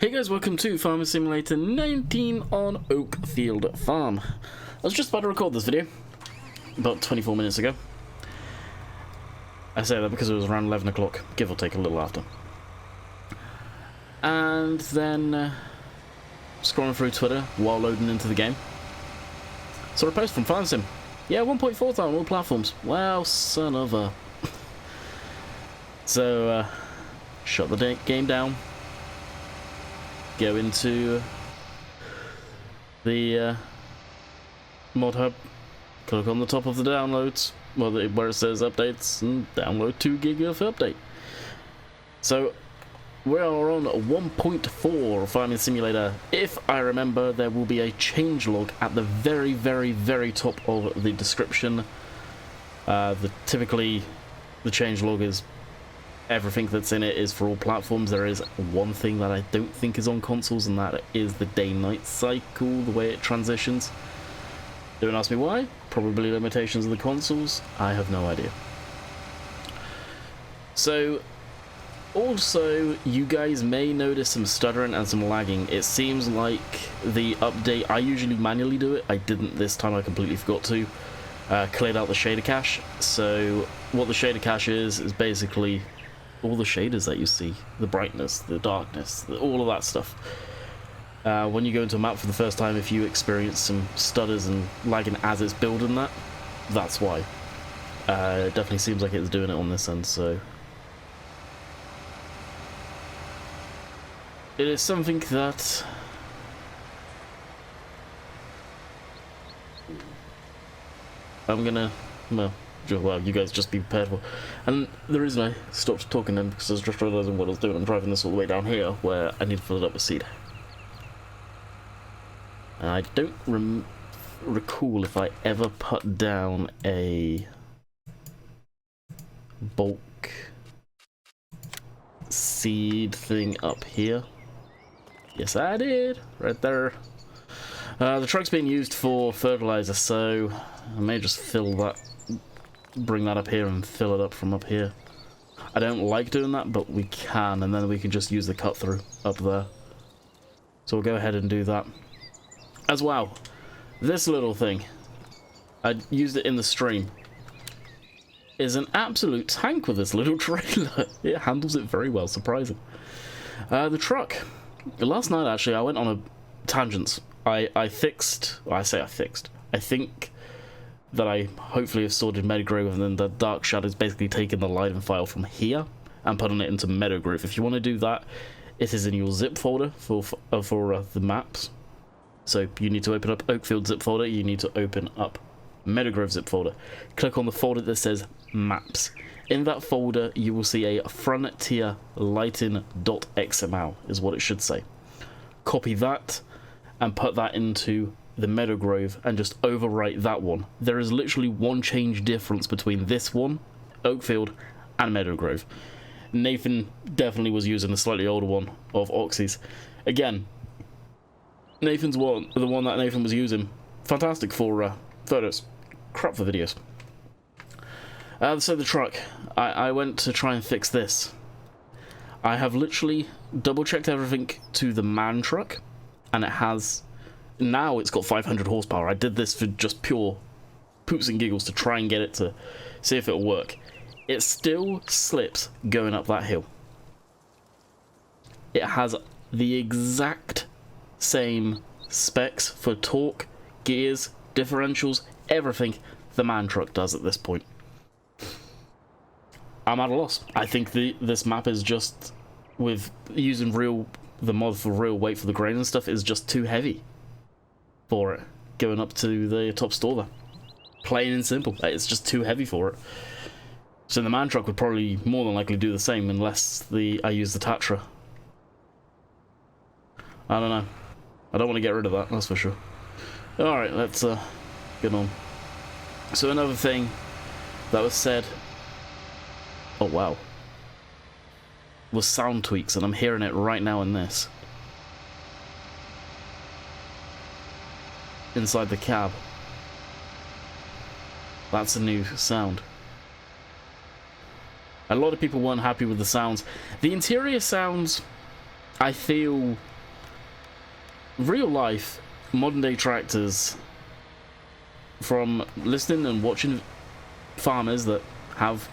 Hey guys, welcome to Farming Simulator 19 on Oakfield Farm. I was just about to record this video about 24 minutes ago. I say that because it was around 11 o'clock, give or take a little after. And then scrolling through Twitter while loading into the game, saw a post from Farm Sim. Yeah, 1.4 time on all platforms. Wow, son of a... So, shut the game down. Go into the mod hub, click on the top of the downloads, well, where it says updates, and download 2 gig of update. So we are on 1.4 Farming Simulator. If I remember, there will be a changelog at the very top of the description. Typically the changelog is everything that's in it is for all platforms. There is one thing that I don't think is on consoles, and that is the day-night cycle, the way it transitions. Don't ask me why. Probably limitations of the consoles. I have no idea. So, also, you guys may notice some stuttering and some lagging. It seems like the update, I usually manually do it. I didn't this time, I completely forgot to. Cleared out the shader cache. So, what the shader cache is basically all the shaders that you see, the brightness, the darkness, all of that stuff. When you go into a map for the first time, if you experience some stutters and lagging as it's building that, that's why. It definitely seems like it's doing it on this end, so... It is something that... I'm gonna... well, you guys just be prepared for. And the reason I stopped talking then, because I was just realising what I was doing. I'm driving this all the way down here, where I need to fill it up with seed. And I don't recall if I ever put down a bulk seed thing up here. Yes, I did, right there. The truck's being used for fertilizer, so I may just fill that. Bring that up here and fill it up from up here. I don't like doing that, but we can, and then we can just use the cut through up there. So we'll go ahead and do that. As well, this little thing, I used it in the stream, is an absolute tank with this little trailer. It handles it very well, surprising. The truck. Last night, actually, I went on a tangent. I think that I hopefully have sorted Meadowgrove, and then the Dark Shadow's basically taken the Leiden file from here and putting it into Meadowgrove. If you want to do that, it is in your zip folder for the maps. So you need to open up Oakfield zip folder, you need to open up Meadowgrove zip folder. Click on the folder that says Maps. In that folder, you will see a Frontier Lighting.xml is what it should say. Copy that and put that into the Meadowgrove and just overwrite that one. There is literally one change difference between this one, Oakfield, and Meadowgrove. Nathan definitely was using the slightly older one of Oxy's. Again, Nathan's one, the one that Nathan was using, fantastic for photos, crap for videos. So the truck, I went to try and fix this. I have literally double checked everything to the man truck, and it has... Now it's got 500 horsepower. I did this for just pure poops and giggles to try and get it to see if it'll work. It still slips going up that hill. It has the exact same specs for torque, gears, differentials, everything the man truck does at this point. I'm at a loss. I think this map is just, with using the mod for real weight for the grain and stuff, is just too heavy for it, going up to the top store there. Plain and simple. It's just too heavy for it. So the man truck would probably more than likely do the same unless I use the Tatra. I don't know. I don't want to get rid of that, that's for sure. Alright, let's get on. So another thing that was said, oh wow, was sound tweaks, and I'm hearing it right now in this. Inside the cab. That's a new sound. A lot of people weren't happy with the sounds. The interior sounds I feel real life modern day tractors, from listening and watching farmers that have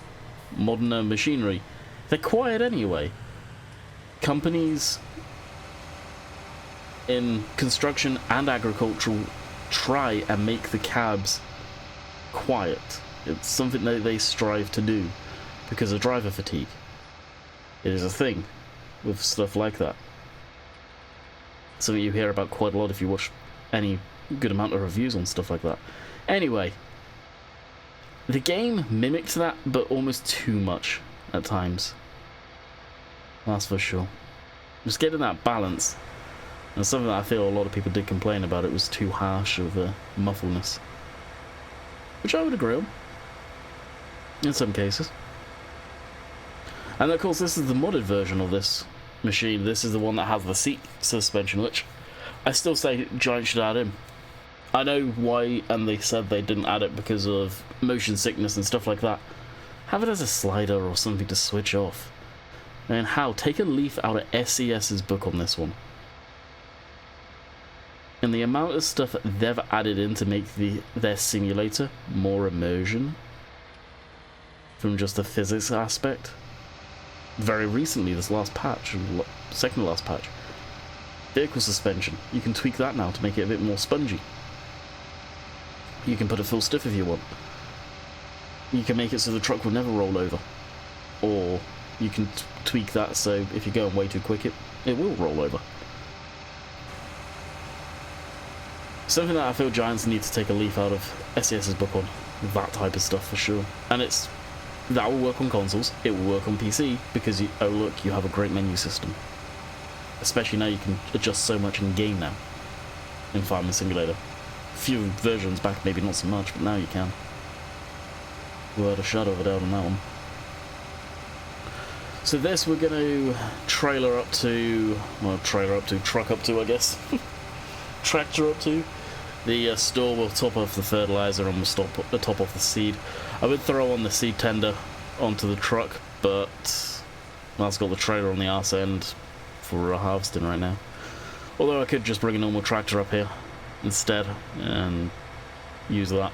modern machinery, they're quiet anyway. Companies in construction and agricultural try and make the cabs quiet. It's something that they strive to do because of driver fatigue. It is a thing with stuff like that. Something you hear about quite a lot if you watch any good amount of reviews on stuff like that. Anyway, the game mimicked that, but almost too much at times. That's for sure. Just getting that balance. And something that I feel a lot of people did complain about, it was too harsh of a muffleness. Which I would agree on. In some cases. And of course this is the modded version of this machine. This is the one that has the seat suspension, which I still say Giant should add in. I know why, and they said they didn't add it because of motion sickness and stuff like that. Have it as a slider or something to switch off. And how? Take a leaf out of SES's book on this one. And the amount of stuff they've added in to make their simulator more immersion from just the physics aspect. Very recently, this last patch, second to last patch, vehicle suspension, you can tweak that now to make it a bit more spongy. You can put it full stiff if you want. You can make it so the truck will never roll over. Or you can tweak that so if you're going way too quick, it will roll over. Something that I feel Giants need to take a leaf out of SES's book on. That type of stuff for sure. And that will work on consoles, it will work on PC, because oh look, you have a great menu system. Especially now you can adjust so much in game now. In Farming Simulator. Few versions back, maybe not so much, but now you can. Without a shadow of a doubt on that one. So this we're going to truck up to, I guess. Tractor up to. The store will top off the fertilizer and will top off the seed. I would throw on the seed tender onto the truck, but that's got the trailer on the arse end for harvesting right now. Although I could just bring a normal tractor up here instead and use that.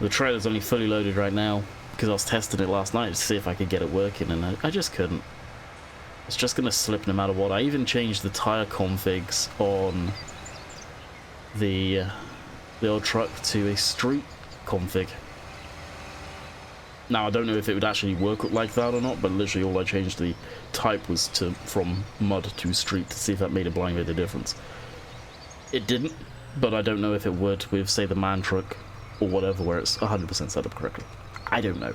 The trailer's only fully loaded right now because I was testing it last night to see if I could get it working, and I just couldn't. It's just going to slip no matter what. I even changed the tire configs on the old truck to a street config. Now I don't know if it would actually work like that or not, but literally all I changed the type was from mud to street to see if that made a blind bit of difference. It didn't, but I don't know if it would with, say, the man truck or whatever, where it's 100% set up correctly. I don't know.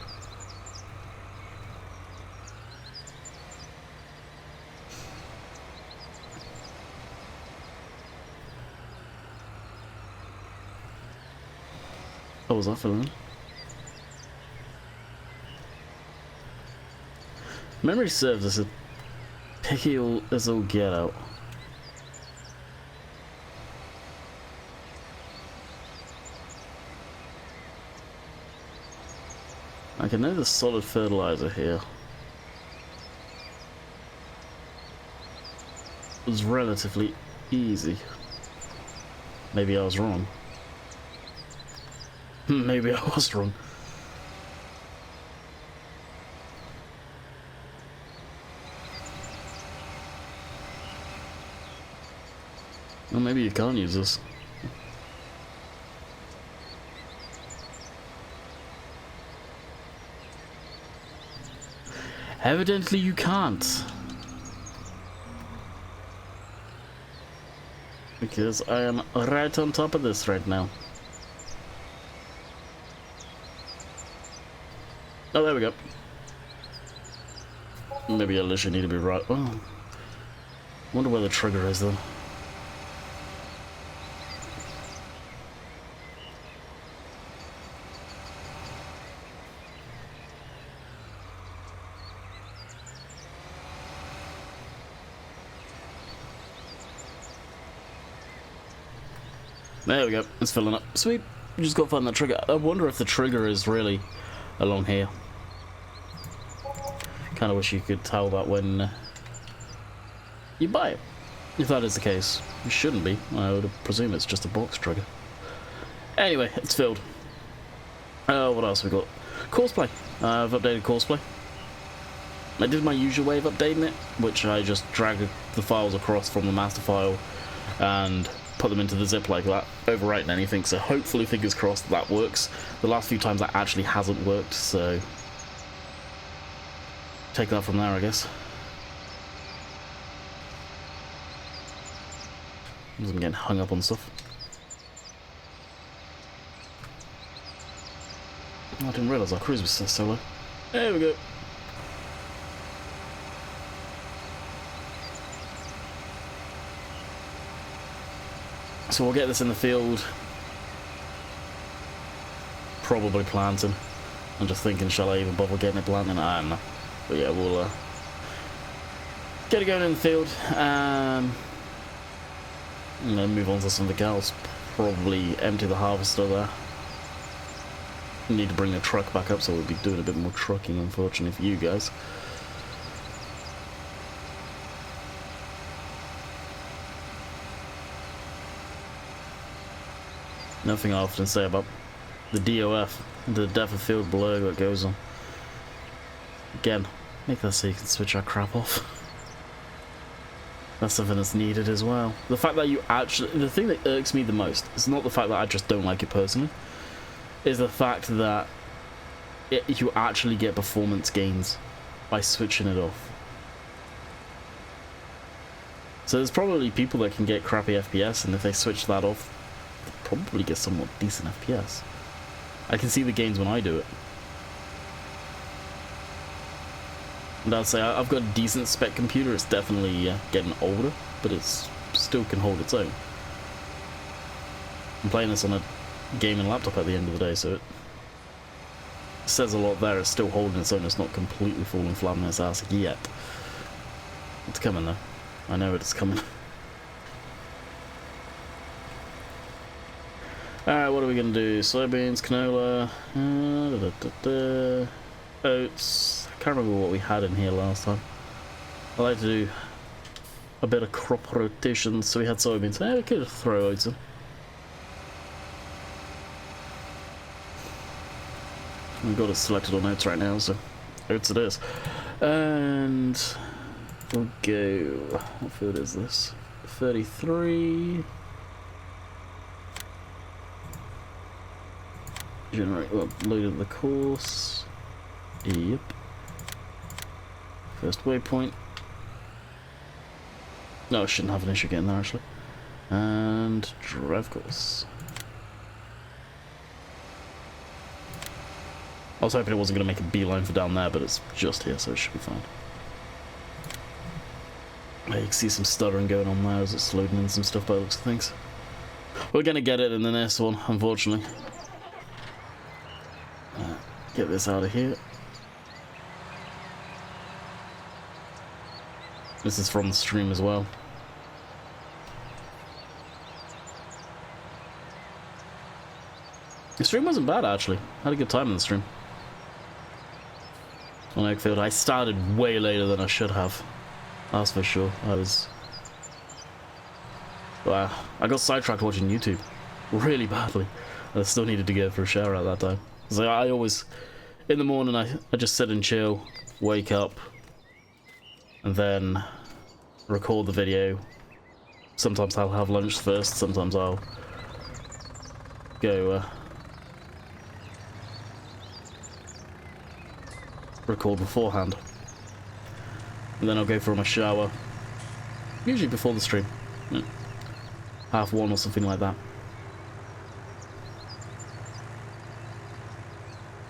What was that for then? Memory serves as a picky as all get out. I can know the solid fertilizer here was relatively easy. Maybe I was wrong. Maybe I was wrong. Well, maybe you can't use this. Evidently you can't. Because I am right on top of this right now. Oh, there we go. Maybe I literally need to be right. Oh. Wonder where the trigger is though. There we go, it's filling up. Sweet, just got to find that trigger. I wonder if the trigger is really along here. Kind of wish you could tell that when you buy it. If that is the case, it shouldn't be. I would presume it's just a box trigger. Anyway, it's filled. What else have we got? Courseplay. I've updated Courseplay. I did my usual way of updating it, which I just drag the files across from the master file and put them into the zip like that, overwriting anything, so hopefully, fingers crossed, that works. The last few times that actually hasn't worked, so take that from there, I guess. I'm getting hung up on stuff. Oh, I didn't realise our cruise was so low. There we go. So we'll get this in the field. Probably planting. I'm just thinking, shall I even bother getting it planting? I don't know. But yeah, we'll get it going in the field. And then move on to something else. Probably empty the harvester there. Need to bring the truck back up, so we'll be doing a bit more trucking, unfortunately, for you guys. Nothing I often say about the DOF, the depth of field below that goes on. Again, make that so you can switch our crap off. That's something that's needed as well. The fact that you actually... The thing that irks me the most is not the fact that I just don't like it personally, is the fact that you actually get performance gains by switching it off. So there's probably people that can get crappy FPS, and if they switch that off, they'll probably get somewhat decent FPS. I can see the gains when I do it. And I'd say I've got a decent spec computer. It's definitely getting older, but it's still can hold its own. I'm playing this on a gaming laptop at the end of the day, so it says a lot there. It's still holding its own. It's not completely falling flat on its ass yet. It's coming though. I know it's coming. Alright, what are we going to do? Soybeans, canola, oats. I can't remember what we had in here last time. I like to do a bit of crop rotation, so we had soybeans. We could throw oats in. We've got it selected on oats right now, so oats it is. And we'll go... What field is this? 33... Generate, well, loaded the course. Yep. First waypoint. No, I shouldn't have an issue getting there actually. And drive course. I was hoping it wasn't going to make a beeline for down there, but it's just here, so it should be fine. You can see some stuttering going on there as it's loading in some stuff by the looks of things. We're going to get it in the next one, unfortunately. Get this out of here. This is from the stream as well. The stream wasn't bad actually. I had a good time in the stream. On Oakfield, I started way later than I should have. That's for sure. Wow, I got sidetracked watching YouTube really badly. I still needed to go for a shower at that time. So I always, in the morning, I just sit and chill, wake up, and then record the video. Sometimes I'll have lunch first, sometimes I'll go record beforehand. And then I'll go for my shower, usually before the stream, 1:30 or something like that.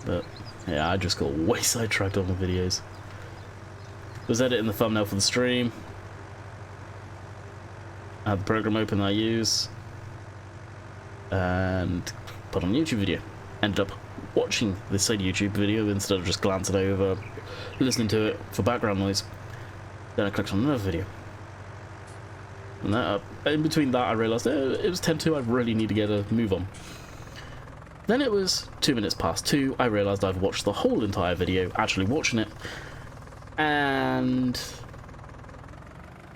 But yeah, I just got way sidetracked on the videos. Was editing the thumbnail for the stream. I had the program open that I use. And put on a YouTube video. Ended up watching this said YouTube video instead of just glancing over, listening to it for background noise. Then I clicked on another video. And that, in between that I realised it was 10:02, I really need to get a move on. Then it was 2 minutes past 2, I realised I'd watched the whole entire video, actually watching it, and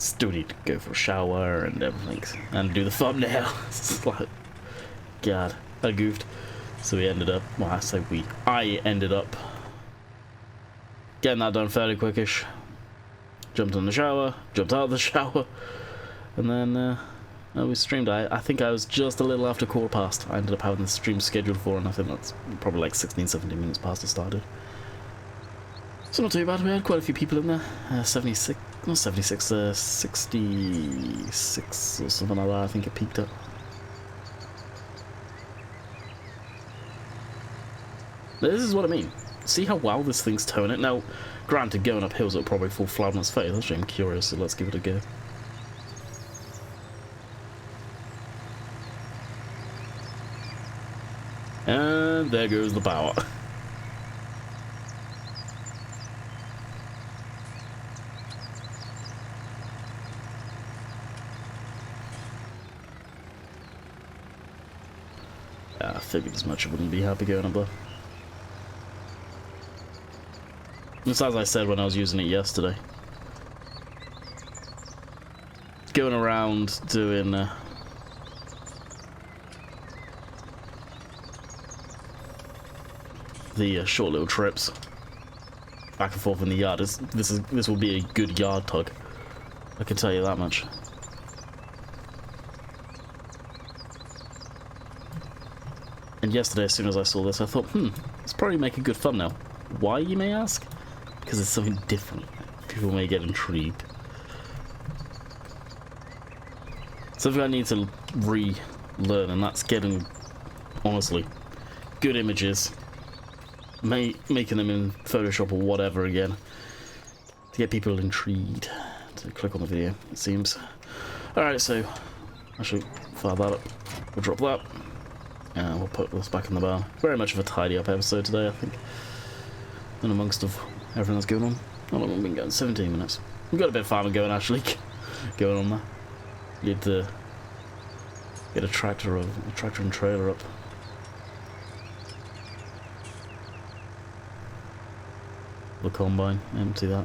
Still need to go for a shower and everything, and do the thumbnail. It's like, God, I goofed. So we ended up, well, I ended up getting that done fairly quickish. Jumped in the shower, jumped out of the shower, and then we streamed. I think I was just a little after 1/4 past. I ended up having the stream scheduled for, and I think that's probably like 16, 17 minutes past it started. So not too bad. We had quite a few people in there. 76, not 76, 66 or something like that. I think it peaked up. This is what I mean. See how well this thing's towing it? Now, granted, going up hills it'll probably fall flat on its face. Actually, I'm curious, so let's give it a go. And there goes the power. I figured as much. I wouldn't be happy going up there. Just as I said when I was using it yesterday. Going around doing the short little trips back and forth in the yard. This will be a good yard tug. I can tell you that much. And yesterday, as soon as I saw this, I thought, it's probably make a good thumbnail. Why, you may ask? Because it's something different. People may get intrigued. Something I need to relearn, and that's getting, honestly, good images. Making them in Photoshop or whatever again. To get people intrigued to click on the video, it seems. Alright, so, actually, fire that up. We'll drop that. And we'll put this back in the bar. Very much of a tidy up episode today, I think. And amongst of everything that's going on. How long have we been going? 17 minutes. We've got a bit of farming going actually. Going on there. Need to get a tractor and trailer up. The combine, empty that.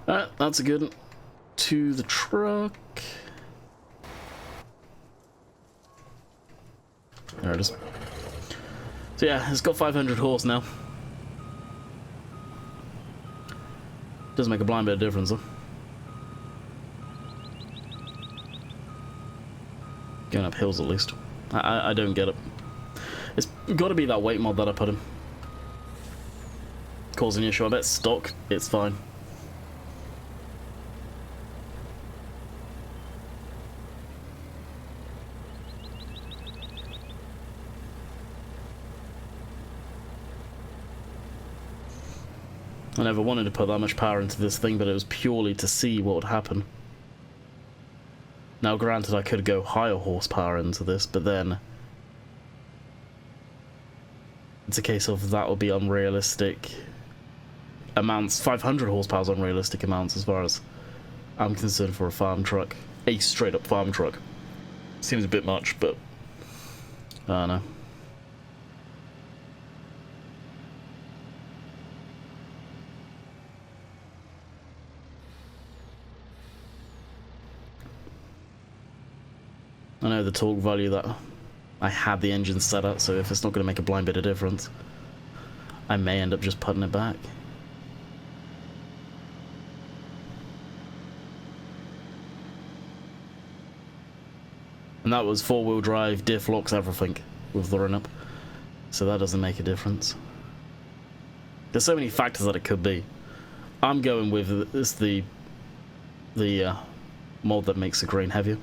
Alright, that's a good one. To the truck. There it is. So yeah, it's got 500 horse now. Doesn't make a blind bit of difference though. Going up hills at least. I don't get it. It's got to be that weight mod that I put in. Causing an issue. I bet stock, it's fine. I never wanted to put that much power into this thing, but it was purely to see what would happen. Now granted I could go higher horsepower into this, but then it's a case of that would be unrealistic amounts. 500 horsepower is unrealistic amounts as far as I'm concerned for a farm truck. A straight up farm truck. Seems a bit much, but I don't know. I know the torque value that I had the engine set at, so if it's not going to make a blind bit of difference, I may end up just putting it back. And that was 4-wheel drive, diff locks, everything with the run up, so that doesn't make a difference. There's so many factors that it could be. I'm going with this the mod that makes the grain heavier,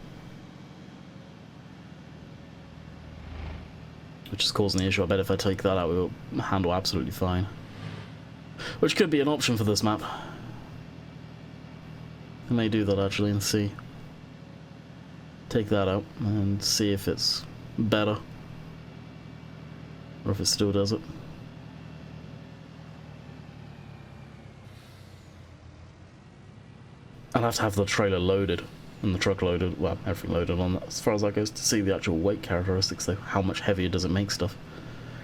which is causing the issue. I bet if I take that out, it will handle absolutely fine. Which could be an option for this map. I may do that actually and see. Take that out and see if it's better. Or if it still does it. I'll have to have the trailer loaded and the truck loaded, well, everything loaded on that as far as that goes, to see the actual weight characteristics though. How much heavier does it make stuff?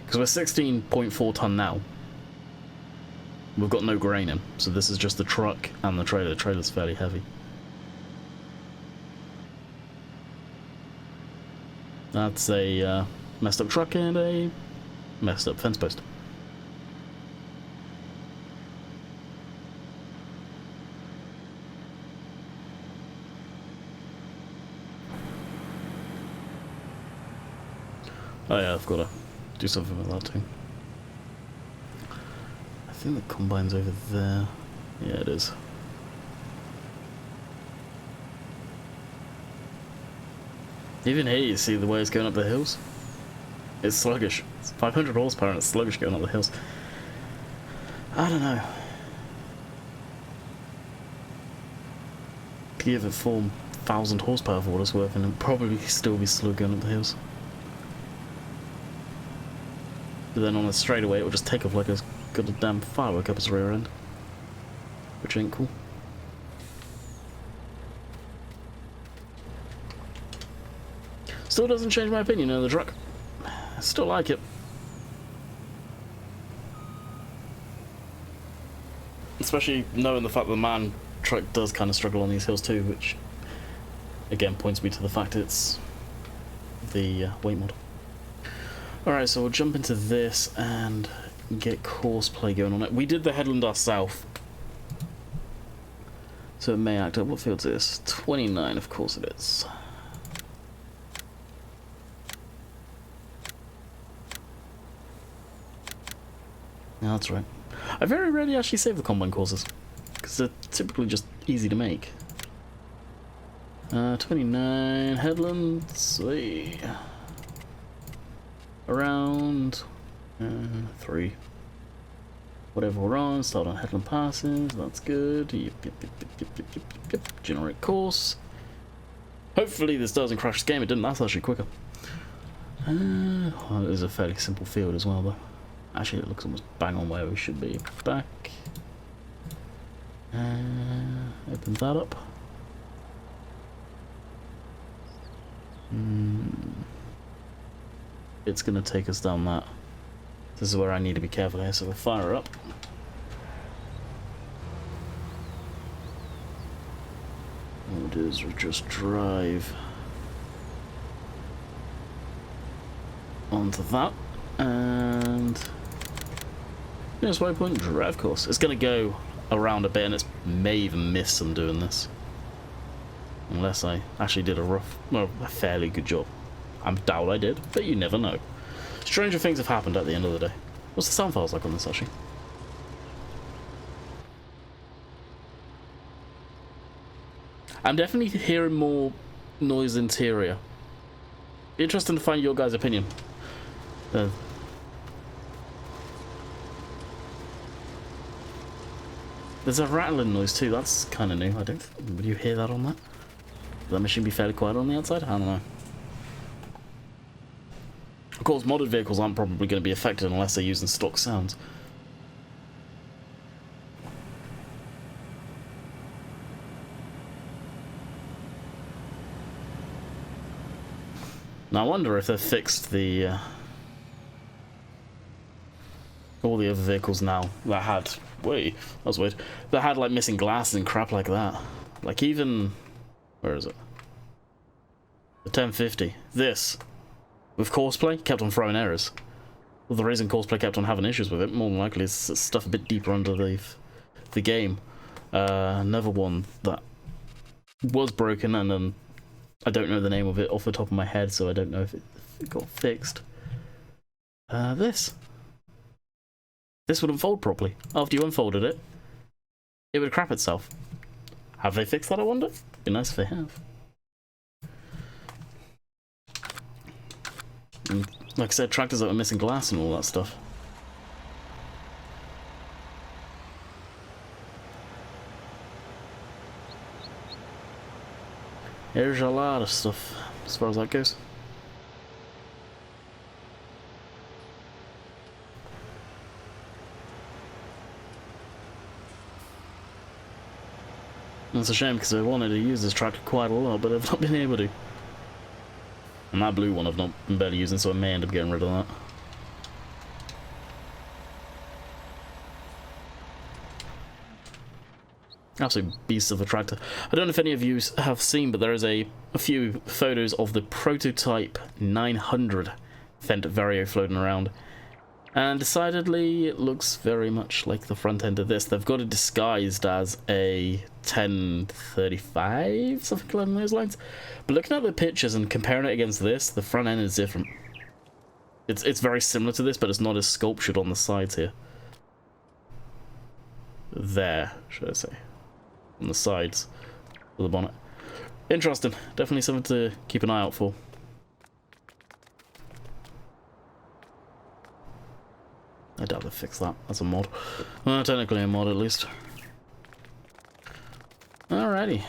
Because we're 16.4 ton now. We've got no grain in, so this is just the truck and the trailer. The trailer's fairly heavy. That's a messed up truck and a messed up fence post. Oh yeah, I've got to do something with that too. I think the combine's over there. Yeah, it is. Even here you see the way it's going up the hills. It's sluggish. It's 500 horsepower and it's sluggish going up the hills. I don't know. Give it 4,000 horsepower for what it's worth and it'll probably still be slow going up the hills. But then on a straightaway it will just take off like it's got a damn firework up its rear end. Which ain't cool. Still doesn't change my opinion of the truck. I still like it. Especially knowing the fact that the man truck does kind of struggle on these hills too, which again points me to the fact it's the weight mod. Alright, so we'll jump into this and get Courseplay going on it. We did the headland ourselves, so it may act up. What field's this? 29, of course it is. Yeah, that's right. I very rarely actually save the combine courses, because they're typically just easy to make. 29 headlands, around 3. Whatever we're on, start on headland passes, that's good. Yep. Generate course. Hopefully this doesn't crash this game, it didn't, that's actually quicker. Well, it is a fairly simple field as well though. Actually, it looks almost bang on where we should be. Back. Open that up. It's going to take us down that. This is where I need to be careful here, so we'll fire up. What we'll do is we'll just drive onto that. And here's waypoint drive course. It's going to go around a bit and it may even miss some doing this. Unless I actually did a fairly good job. I doubt I did, but you never know. Stranger things have happened at the end of the day. What's the sound files like on this actually? I'm definitely hearing more noise interior. Interesting to find your guys' opinion. There's a rattling noise too, that's kind of new. Would you hear that on that? Would that machine be fairly quiet on the outside? I don't know. Of course, modded vehicles aren't probably going to be affected unless they're using stock sounds. Now I wonder if they've fixed the all the other vehicles now that had that was weird. That had like missing glasses and crap like that. Like even where is it? The 1050. This with Courseplay kept on throwing errors. Well, the reason Courseplay kept on having issues with it, more than likely, is stuff a bit deeper under the game. Another one that was broken, and then I don't know the name of it off the top of my head, so I don't know if it got fixed. This wouldn't fold properly. After you unfolded it, it would crap itself. Have they fixed that, I wonder? Be nice if they have. And like I said, tractors that are missing glass and all that stuff. There's a lot of stuff as far as that goes. It's a shame because I wanted to use this tractor quite a lot, but I've not been able to. And that blue one I've not been barely using, so I may end up getting rid of that. Absolute beast of a tractor. I don't know if any of you have seen, but there is a few photos of the prototype 900 Fendt Vario floating around. And decidedly, it looks very much like the front end of this. They've got it disguised as a 1035, something along those lines. But looking at the pictures and comparing it against this, the front end is different. It's very similar to this, but it's not as sculptured on the sides here. There, should I say. On the sides of the bonnet. Interesting. Definitely something to keep an eye out for. I doubt they fixed that. That's a mod. Well, technically a mod at least. Alrighty.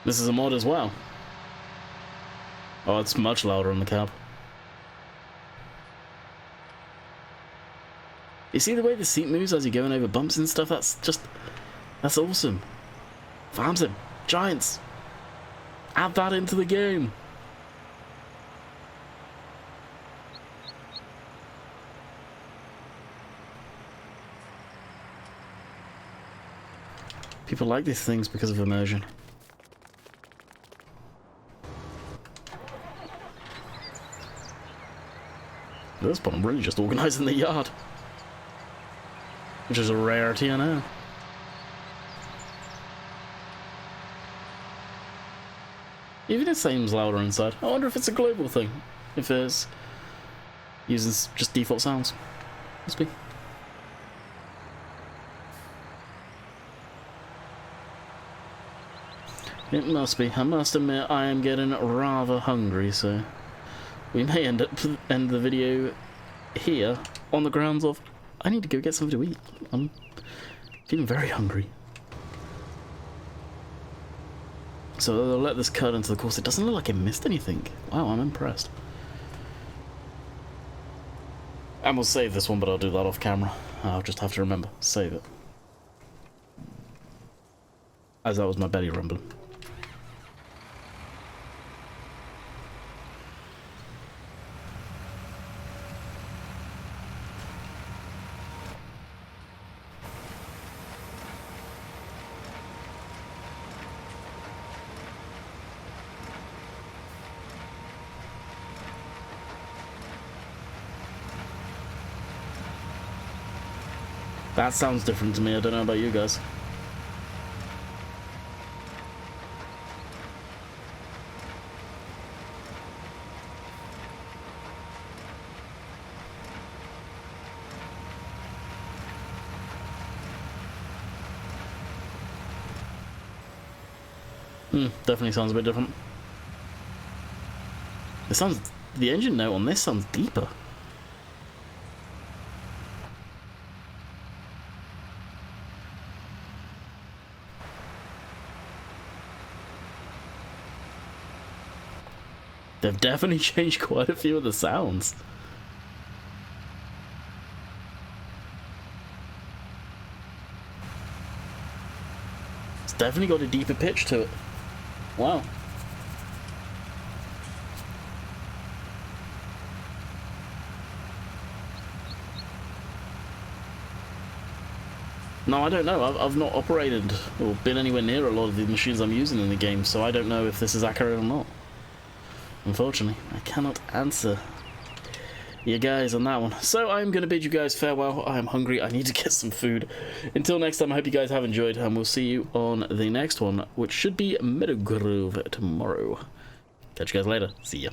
This is a mod as well. Oh, it's much louder in the cab. You see the way the seat moves as you're going over bumps and stuff? That's awesome. Farm Sim, Giants. Add that into the game. People like these things because of immersion. At this point, I'm really just organising the yard, which is a rarity, I know. Even it seems louder inside. I wonder if it's a global thing. If it's uses just default sounds. Must be. It must be. I must admit, I am getting rather hungry, so we may end the video here on the grounds of I need to go get something to eat. I'm feeling very hungry. So I'll let this cut into the course. It doesn't look like it missed anything. Wow, I'm impressed. And we'll save this one, but I'll do that off camera. I'll just have to remember. Save it. As that was my belly rumbling. That sounds different to me. I don't know about you guys. Definitely sounds a bit different. It sounds, the engine note on this sounds deeper. They've definitely changed quite a few of the sounds. It's definitely got a deeper pitch to it. Wow. No, I don't know. I've not operated or been anywhere near a lot of the machines I'm using in the game, so I don't know if this is accurate or not. Unfortunately, I cannot answer you guys on that one. So I'm going to bid you guys farewell. I am hungry. I need to get some food. Until next time, I hope you guys have enjoyed, and we'll see you on the next one, which should be Meadow Grove tomorrow. Catch you guys later. See ya.